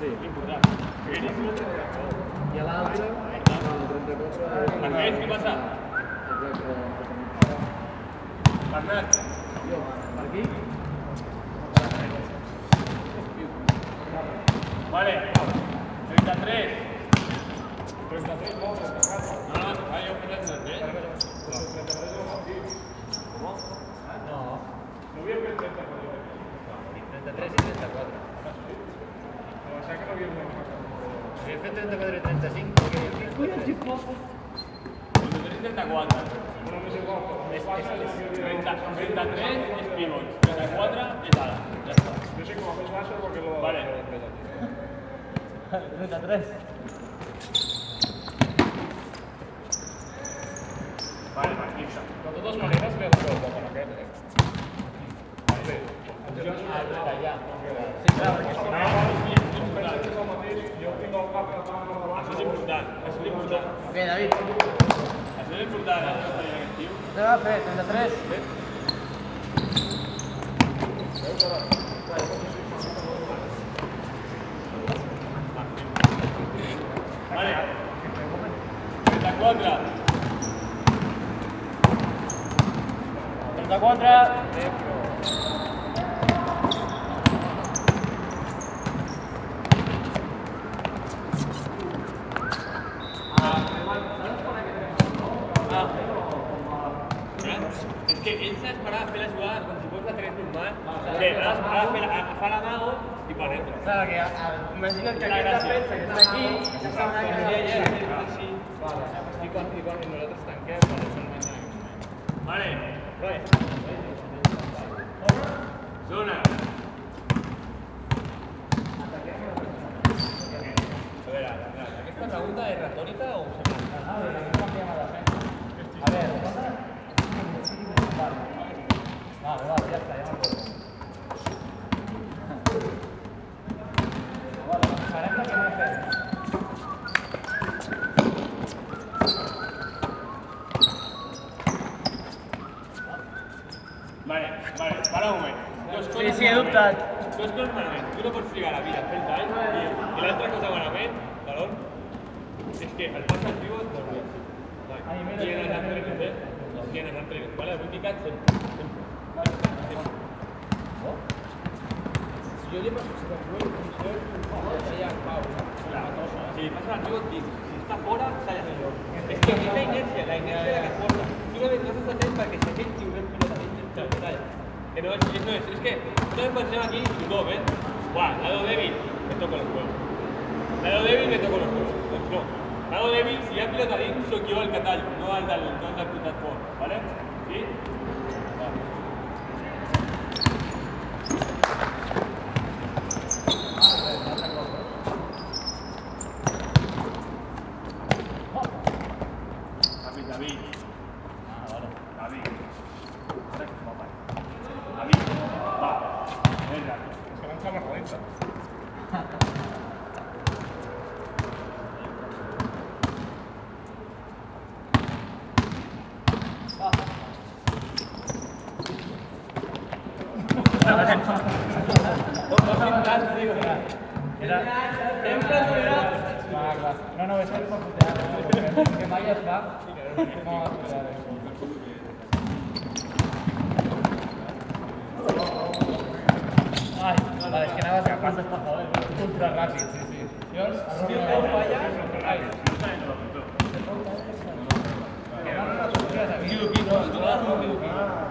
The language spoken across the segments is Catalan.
Sí. Important. I a l'altre, el 34... Marquès, què passa? Bernat. Jo, per aquí? Vale. 33. 33, no, 34. No, jo he fet el 33. No. No havia fet 34. 33 i 34. No, sé que no havia fet. Havia fet 34 i 35, perquè què collons hi posa? 33 i 34. Però m'és igual, però 33 és pivot, 34 és ala. Ja està. jo sé que la més baixa perquè lo... Vale. 33. Vale, Marquís. De totes maneres, ve el seu poc en aquest, Bé, Ja. Sí, clar, perquè si no... pensa que és el mateix, jo tinc el cap davant o davant... Això és important, això és important. Ok, David. Això és important, això està dient aquest tio. Què va fer? 33? Vale. 34. 34. És que ell s'ha d'esperar a fer la jugada com si fos la 3 normal. Que ha fa l'amago i per dentro. Clar, que imagina't que aquest ha fet, s'aquesta aquí, i s'està una que Sí. I quan nosaltres tanquem, quan estem menjant. Vale. Zona. A veure, aquesta pregunta és retòrica o se m'ha... A veure, vale, ja està, ja m'acordo. Vale, farem la que m'he fet. Vale, para un moment. Sí, he dubtat. Dos coses malament. Tu no pots frigar la vida fent anys i l'altra cosa malament, talon, és que el pas al pivot no ho veig. I en els entrenes, I en els entrenes, vale? Vull picar sempre. Si jo li passo si el juego funciona, ja en pau. Si li passa al pivot dins, si està fora, s'ha de fer jo. És que és la inèrcia de la força. Tu no estàs atent perquè si aquell tio rep pilota dins, que no és, és que nosaltres pensem aquí tothom, Buah, lado débil, me toco los huevos. Lado débil, me toco los huevos. Doncs no. Lado débil, si hi ha pilota dins, soc jo el que tallo, no el del putat fort, ¿vale? Sí? Vale. David. David. Va. Venga. És que van càmera lenta. No, és per putear, que mai es fa. No, Ai, vale, és que anaves a passes per favor, ultra ràpid, sí. Llavors, si el teu falla, ai.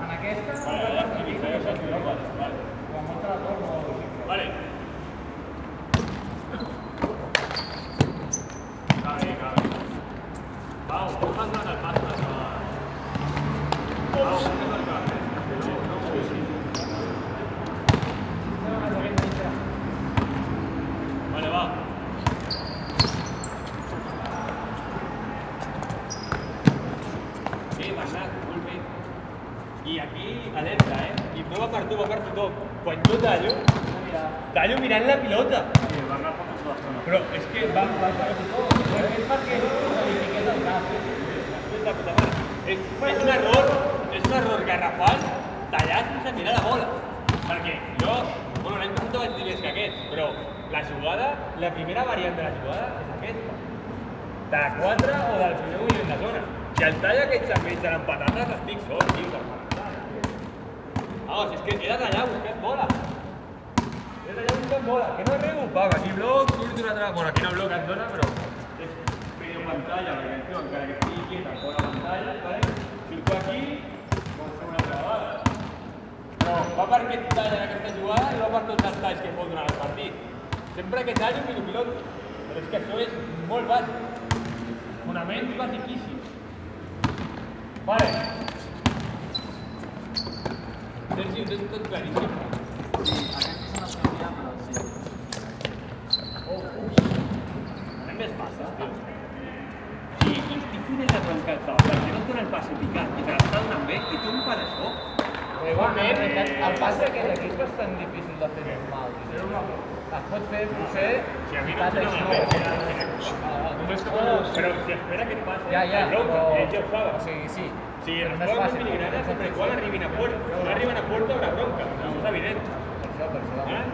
En aquesta, Vale. Pau, com has anat al pas? Pau, Vale, va. Bernat, molt bé. I aquí, alerta, I prova per tu, va per tothom. Quan jo tallo mirant la pilota. Però és que va per tothom. És perquè no li fiqués el cap. És un error garrafal tallar sense mirar la bola. Perquè jo, Bueno, l'any passat vaig dir més que aquest, però la jugada, la primera variant de la jugada és aquesta. De 4 o del primer moviment de zona. I el tall aquest també mengen amb patates estic sol, tio, per vamos, és que he de tallar buscant bola. He de tallar buscant bola, que no rego, paga. Aquí bloc, surt una altra... Bueno, aquí no bloc et dona, però és medio pantalla, perquè això, encara que estigui quieta fora pantalla, ¿vale? Surto aquí, pot fer una altra vegada. Però va per aquest tall en aquesta jugada i va per tots els talls que fot durant el partit. Sempre que tallo miro pilot, però és que això és molt bàsic. Fonaments basiquíssims. Vale. Sergi, ho tens tot claríssim. Anem més passes, tio. Sí, i estic fent el arrencar el top, perquè no et dona el passe picat i te l'està donant bé, i tu em fan això. Però igualment, el pas d'aquest equip és bastant difícil de fer normal. Es pot fer, potser... Si a mi no em dona mal Només que... Però si espera que et passi, Ja, el bloc, però... ell ja ho sabe. O sigui, sí. Si però es no és poden fàcil. filigranes, sempre quan arribin a puerta. Si no arriben a puerta, haurà bronca. Això és evident. Per això. Eh?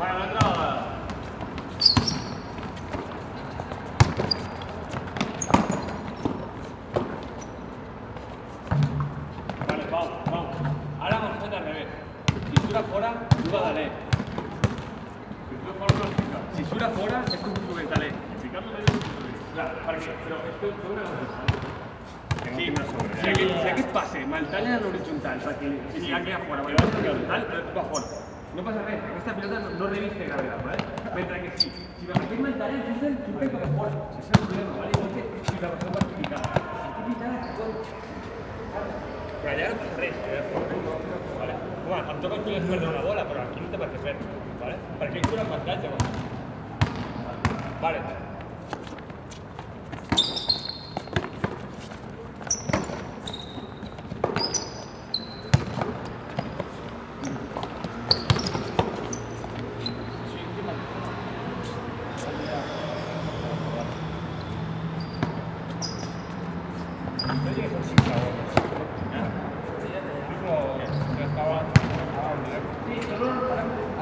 Bueno, una altra vegada. Vale, Pau. Ara m'ho fet al revés. Si surt a fora, juga de l'E. Si surt a fora, és com un instrumental E. Clar, perquè, però és que té una cosa. Si aquest passe me'l tallen a l'horitzontal, perquè si ja queda fora, me'l vas a l'horitzontal, va fora. No passa res, aquesta pilota no reviste gravetat, ¿vale? Mentre que si aquest me'l tallen, surten cap a fora. Ese és el problema, ¿vale? Igual que si la persona va picada. Aquí picada, però allà no passa res, vale? Bueno, em toca els collons perdre una bola, però aquí no té per què fer, vale? Perquè ells tenen avantatge, vale?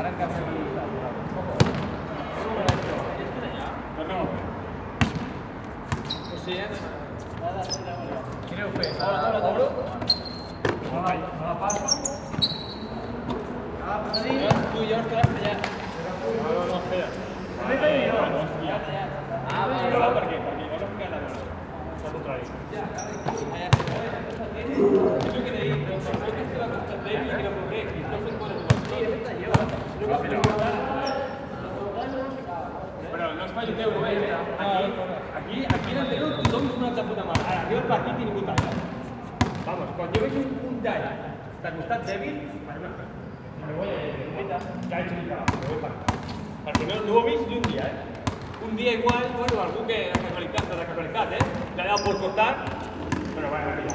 Ara en cap de Quin heu fet? Obro? Me la passa? Tu ja estaràs tallat. No, espera. Vale. Per què? Perquè jo no em queda la bola. És el contrari. És el que t'he dit, però per això que estava costant d'ell i no progrés. I esteu fent coses però no es fa juteu, no veig. Aquí en el teu tothom és una altra puta mare. Ara arriba el partit i ningú talla. Vamos, quan jo veig un tall de costat dèbil, faré una cosa. Me voy a ja he explicat, me voy para perquè no ho he vist ni un dia, Un dia igual, bueno, algú que de casualitat, le ha dado por cortar, però bueno, ja.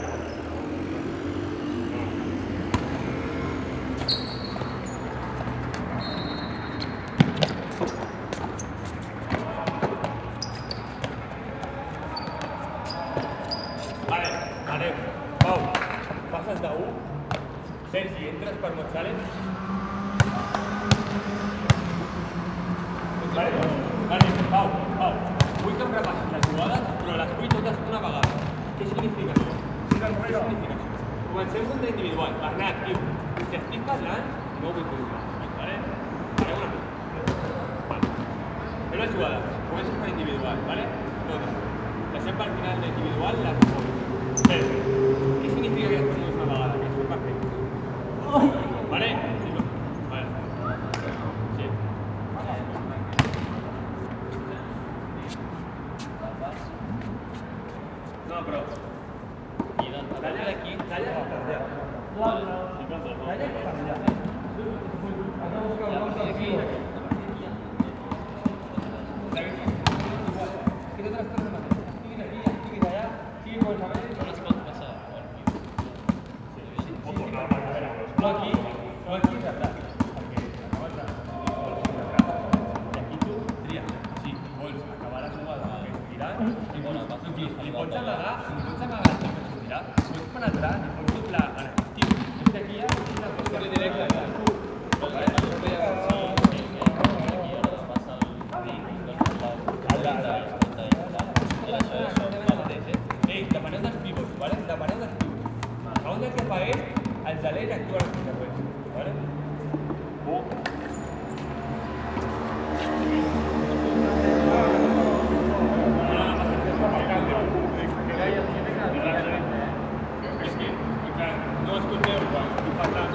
Vale, anem. Pau, passes de 1. Sergi, entres per González. Vale, Pau. Vull que em repassis les jugades, però les vull totes una vegada. Què significa això? Comencem contra individual. Bernat, tio, si estic parlant, no ho vull provar. Vale? Farem una cosa. Fem les jugades. Comences per individual, vale? Totes. Deixem per final d'individual les dues. Bé, què significa que les fem una vegada? Que són perfectes. Vale? Vale. Sí. No, però... Talla d'aquí, talla per allà. Talla per allà. Aquí tu tries, si vols acabar la li pots amagar, el que sortirà, pots penetrar, li pots doblar en actiu. És que aquí hi ha una qüestió directa. Ei, depeneu dels pivots, vale? Depeneu dels pivots. A on que fa ell, els de l'ell actuen els següents, vale? És que, no escolteu quan estic parlant.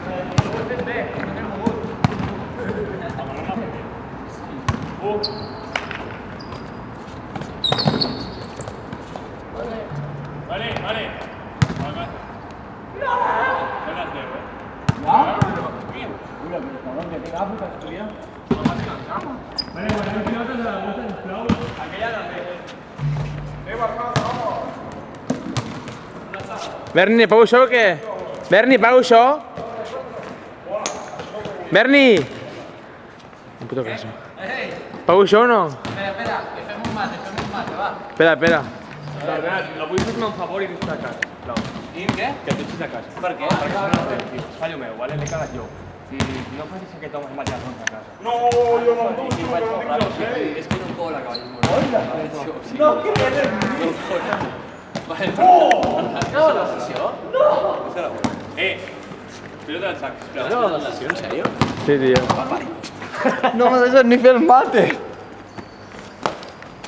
Ho he fet bé, no m'he mogut. Vale. Són les 10, eh? Vale, guardem pilotes a la volta, sisplau. Aquella també. Berni, pago això o què? Berni, pago això? Berni! Un puto caso. Pago això o no? Espera, que fem un mate, va. Espera. Bernat, avui fes-me un favor i deixa a casa, sisplau. I què? Que et deixis a casa. Per què? Perquè són les 10, tio. Fallo meu, vale? L'he cagat jo. I no facis aquest home macarrons a casa. No, jo no em dutxo, vaig no molt tinc ràpid. els seis. És que no em cola, cavall. No, què fes? Vale, acaba la sessió? Pilota del sac, sisplau. Acaba la sessió, en sèrio? Sí, tío. No me deixes ni fer el mate.